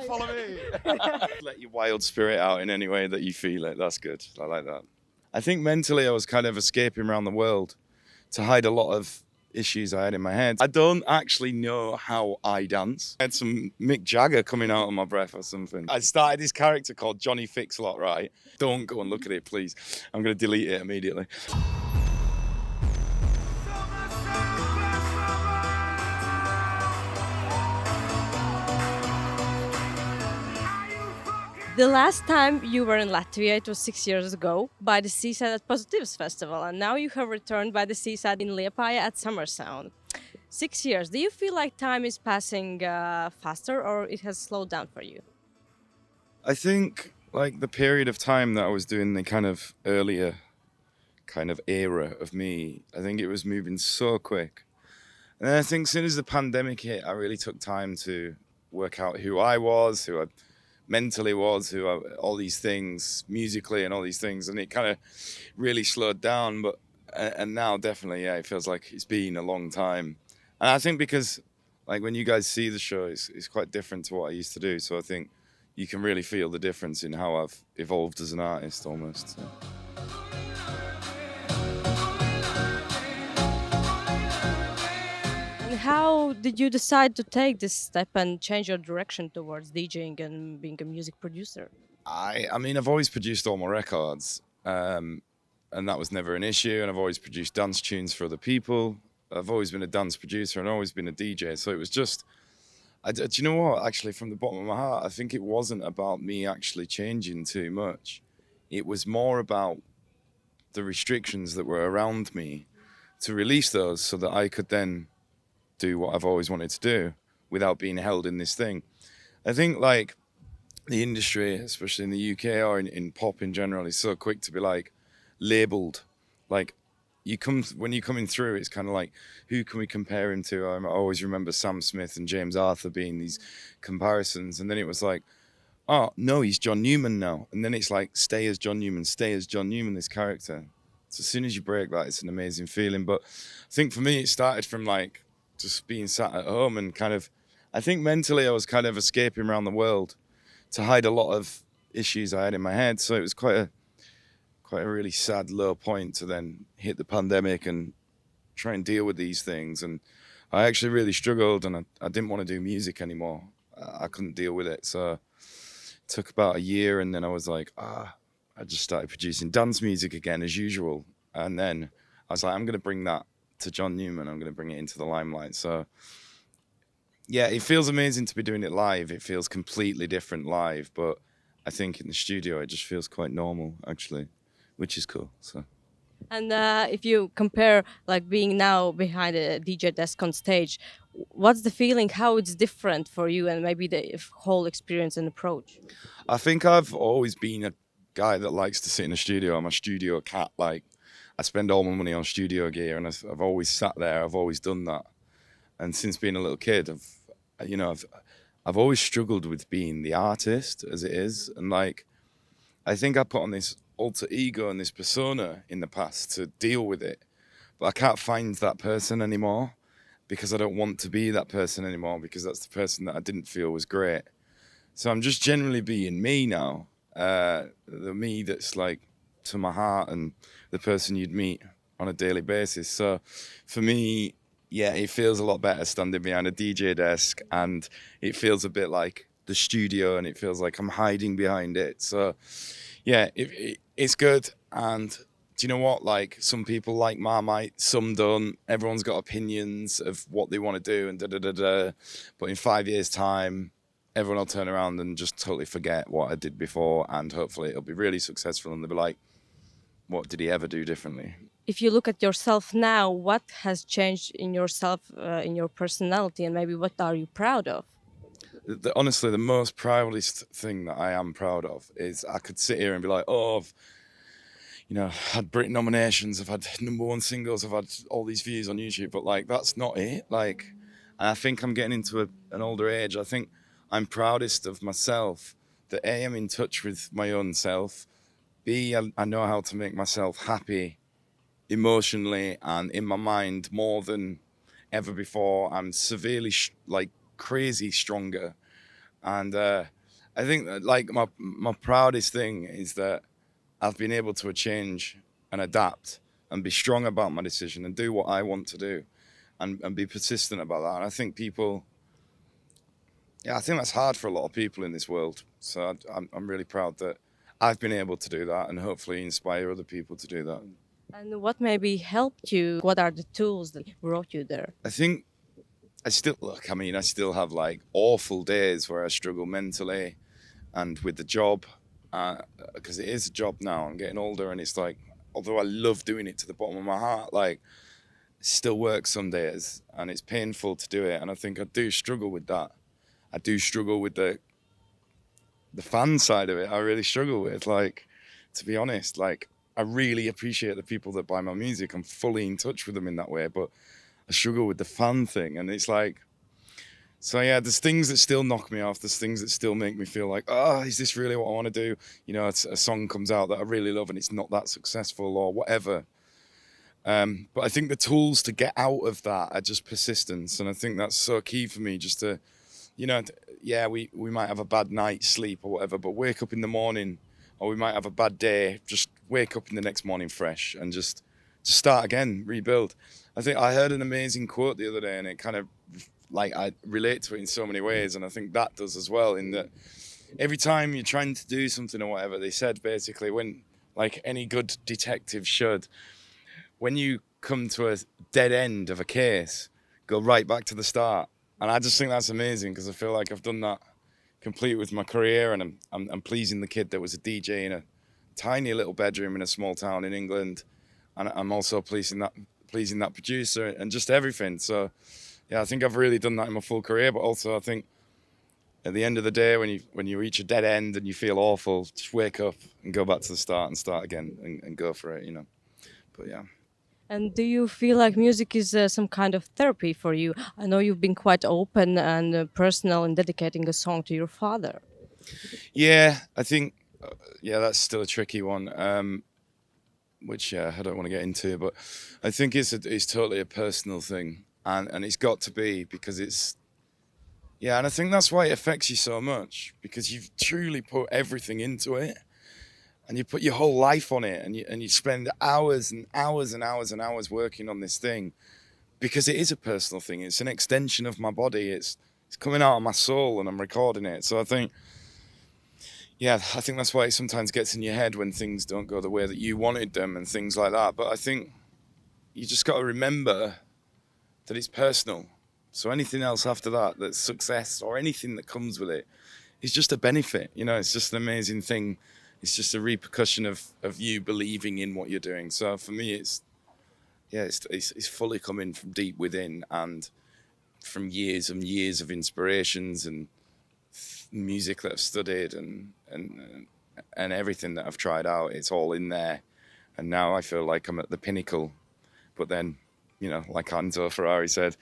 Follow me. Let your wild spirit out in any way that you feel it. That's good. I like that. I think mentally I was kind of escaping around the world to hide a lot of issues I had in my head. I don't actually know how I dance. I had some Mick Jagger coming out of my breath or something. I started this character called Johnny Fixlot, right? Don't go and look at it, please. I'm going to delete it immediately. The last time you were in Latvia, it was 6 years ago, by the seaside at Positives Festival, and now you have returned by the seaside in Liepāja at Summer Sound. 6 years. Do you feel like time is passing faster, or it has slowed down for you? I think like the period of time that I was doing the kind of earlier kind of era of me, I think it was moving so quick. And then I think as soon as the pandemic hit, I really took time to work out who I was, who I mentally was, all these things musically and all these things, and it kind of really slowed down. But and now definitely, yeah, it feels like it's been a long time. And I think because like when you guys see the show, it's quite different to what I used to do. So I think you can really feel the difference in how I've evolved as an artist almost. So. And how did you decide to take this step and change your direction towards DJing and being a music producer? I mean, I've always produced all my records, and that was never an issue. And I've always produced dance tunes for other people. I've always been a dance producer and always been a DJ. So it was just, do you know what? Actually, from the bottom of my heart, I think it wasn't about me actually changing too much. It was more about the restrictions that were around me to release those so that I could then do what I've always wanted to do without being held in this thing. I think like the industry, especially in the UK or in pop in general, is so quick to be like labeled. Like when you're coming through, it's kind of like, who can we compare him to? I always remember Sam Smith and James Arthur being these comparisons. And then it was like, oh, no, he's John Newman now. And then it's like, stay as John Newman, stay as John Newman, this character. So as soon as you break that, it's an amazing feeling. But I think for me, it started from like just being sat at home and kind of, I think mentally I was kind of escaping around the world to hide a lot of issues I had in my head. So it was quite a really sad low point to then hit the pandemic and try and deal with these things. And I actually really struggled, and I didn't want to do music anymore. I couldn't deal with it. So it took about a year, and then I was like, I just started producing dance music again as usual. And then I was like, I'm going to bring that to John Newman. I'm going to bring it into the limelight. So yeah, it feels amazing to be doing it live. It feels completely different live, but I think in the studio it just feels quite normal actually, which is cool. So. And if you compare like being now behind a DJ desk on stage, what's the feeling? How it's different for you, and maybe the whole experience and approach? I think I've always been a guy that likes to sit in a studio. I'm a studio cat. Like I spend all my money on studio gear, and I've always sat there. I've always done that, and since being a little kid, I've always struggled with being the artist as it is, and like I think I put on this alter ego and this persona in the past to deal with it, but I can't find that person anymore because I don't want to be that person anymore, because that's the person that I didn't feel was great. So I'm just generally being me now, the me that's like to my heart and the person you'd meet on a daily basis. So for me, yeah, it feels a lot better standing behind a DJ desk, and it feels a bit like the studio, and it feels like I'm hiding behind it. So yeah, it's good. And do you know what? Like some people like Marmite, some don't. Everyone's got opinions of what they want to do and da-da-da-da. But in 5 years' time, everyone will turn around and just totally forget what I did before, and hopefully it'll be really successful and they'll be like, what did he ever do differently? If you look at yourself now, what has changed in yourself, in your personality, and maybe what are you proud of? Honestly, the most proudest thing that I am proud of is I could sit here and be like, oh, I've had Brit nominations, I've had #1 singles, I've had all these views on YouTube, but like, that's not it. Like, and I think I'm getting into an older age. I think I'm proudest of myself that A, I'm in touch with my own self. B, I know how to make myself happy emotionally and in my mind more than ever before. I'm severely crazy stronger. And I think that like my proudest thing is that I've been able to change and adapt and be strong about my decision and do what I want to do, and be persistent about that. And I think people, yeah, I think that's hard for a lot of people in this world. So I'm really proud that I've been able to do that and hopefully inspire other people to do that. And what maybe helped you? What are the tools that brought you there? I think I still look. I mean, I still have like awful days where I struggle mentally, and with the job, because it is a job now. I'm getting older, and it's like, although I love doing it to the bottom of my heart, like it still works some days, and it's painful to do it. And I think I do struggle with that. I do struggle with the fan side of it. I really struggle with, like, to be honest, like I really appreciate the people that buy my music. I'm fully in touch with them in that way, but I struggle with the fan thing, and it's like, so yeah, there's things that still knock me off. There's things that still make me feel like, oh, is this really what I want to do? You know, a song comes out that I really love and it's not that successful or whatever. But I think the tools to get out of that are just persistence, and I think that's so key for me. Just to, you know, yeah, we might have a bad night's sleep or whatever, but wake up in the morning, or we might have a bad day. Just wake up in the next morning fresh and just start again, rebuild. I think I heard an amazing quote the other day, and it kind of, like, I relate to it in so many ways, and I think that does as well, in that every time you're trying to do something or whatever, they said basically, when, like any good detective should, when you come to a dead end of a case, go right back to the start. And I just think that's amazing, because I feel like I've done that complete with my career, and I'm pleasing the kid that was a DJ in a tiny little bedroom in a small town in England, and I'm also pleasing that producer and just everything. So yeah, I think I've really done that in my full career. But also I think at the end of the day, when you reach a dead end and you feel awful, just wake up and go back to the start and start again, and go for it, you know. But yeah. And do you feel like music is some kind of therapy for you? I know you've been quite open and personal in dedicating a song to your father. Yeah, I think, yeah, that's still a tricky one, which I don't want to get into, but I think it's totally a personal thing, and it's got to be, because it's, yeah, and I think that's why it affects you so much, because you've truly put everything into it, and you put your whole life on it, and you spend hours and hours and hours and hours working on this thing, because it is a personal thing. It's an extension of my body. It's coming out of my soul, and I'm recording it. So I think, yeah, I think that's why it sometimes gets in your head when things don't go the way that you wanted them and things like that. But I think you just got to remember that it's personal. So anything else after that, that's success or anything that comes with it, is just a benefit. You know, it's just an amazing thing. It's just a repercussion of you believing in what you're doing. So for me, it's fully coming from deep within, and from years and years of inspirations and music that I've studied, and everything that I've tried out. It's all in there, and now I feel like I'm at the pinnacle. But then, you know, like Enzo Ferrari said,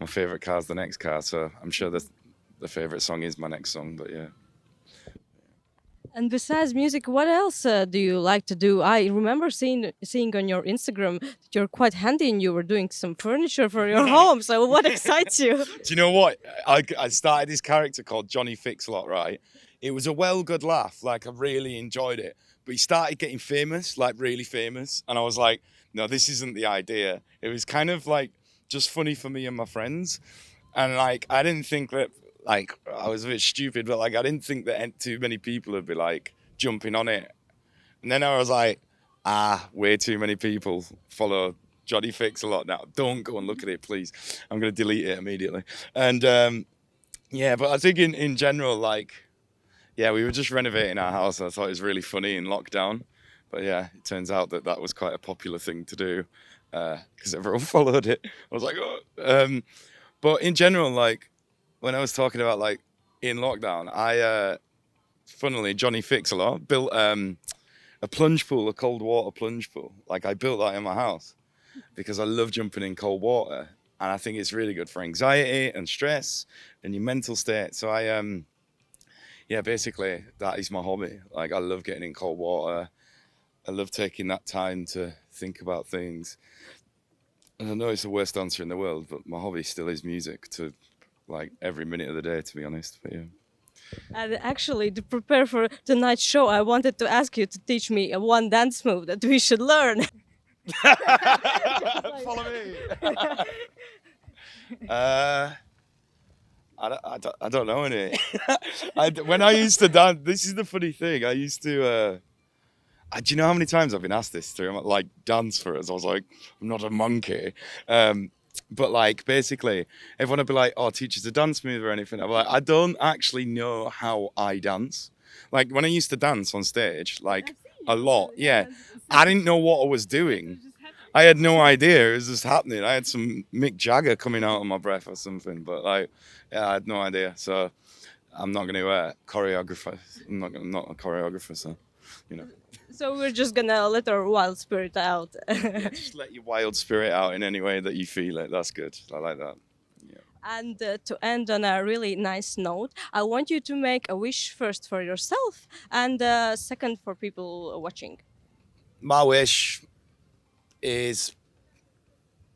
my favorite car is the next car. So I'm sure that the favorite song is my next song. But yeah. And besides music, what else do you like to do? I remember seeing on your Instagram that you're quite handy and you were doing some furniture for your home. So what excites you? Do you know what? I started this character called Johnny Fix-a-Lot, right? It was a good laugh. Like, I really enjoyed it. But he started getting famous, like really famous. And I was like, no, this isn't the idea. It was kind of like just funny for me and my friends. And like, I didn't think that, like, I was a bit stupid, but like, I didn't think that too many people would be like jumping on it. And then I was like, way too many people follow Johnny Fix-a-Lot now. Don't go and look at it, please. I'm going to delete it immediately. And yeah, but I think in general, like, yeah, we were just renovating our house. I thought it was really funny in lockdown. But yeah, it turns out that was quite a popular thing to do, because everyone followed it. I was like, oh. But in general, like, when I was talking about, like, in lockdown, funnily, Johnny Fix-a-Lot built a plunge pool, a cold water plunge pool. Like, I built that in my house because I love jumping in cold water, and I think it's really good for anxiety and stress and your mental state. So yeah, basically that is my hobby. Like, I love getting in cold water. I love taking that time to think about things. And I know it's the worst answer in the world, but my hobby still is music, to like every minute of the day, to be honest. But yeah. And actually, to prepare for tonight's show, I wanted to ask you to teach me a one dance move that we should learn. Follow me. uh, I don't know any. When I used to dance, this is the funny thing. I used to. Do you know how many times I've been asked this to like dance for us? I was like, I'm not a monkey. But like basically, everyone would be like, "Oh, teach us a dance move or anything." I'm like, I don't actually know how I dance. Like when I used to dance on stage, like a lot, yeah, I didn't know what I was doing. I had no idea it was just happening. I had some Mick Jagger coming out of my breath or something, but like, yeah, I had no idea. So I'm not going to choreographer. I'm not a choreographer, so you know. So we're just gonna let our wild spirit out. Yeah, just let your wild spirit out in any way that you feel it. That's good. I like that. Yeah. And to end on a really nice note, I want you to make a wish first for yourself and second for people watching. My wish is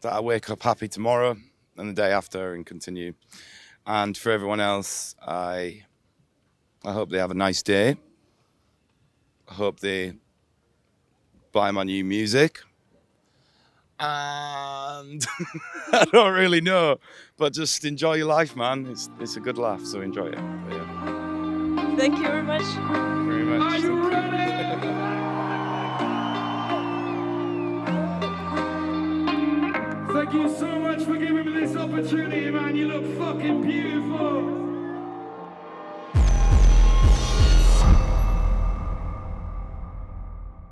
that I wake up happy tomorrow and the day after and continue. And for everyone else, I hope they have a nice day. I hope they buy my new music. And I don't really know, but just enjoy your life, man. It's a good laugh, so enjoy it. But yeah. Thank you very much. Very much. Are you ready? Thank you so much for giving me this opportunity, man. You look fucking beautiful.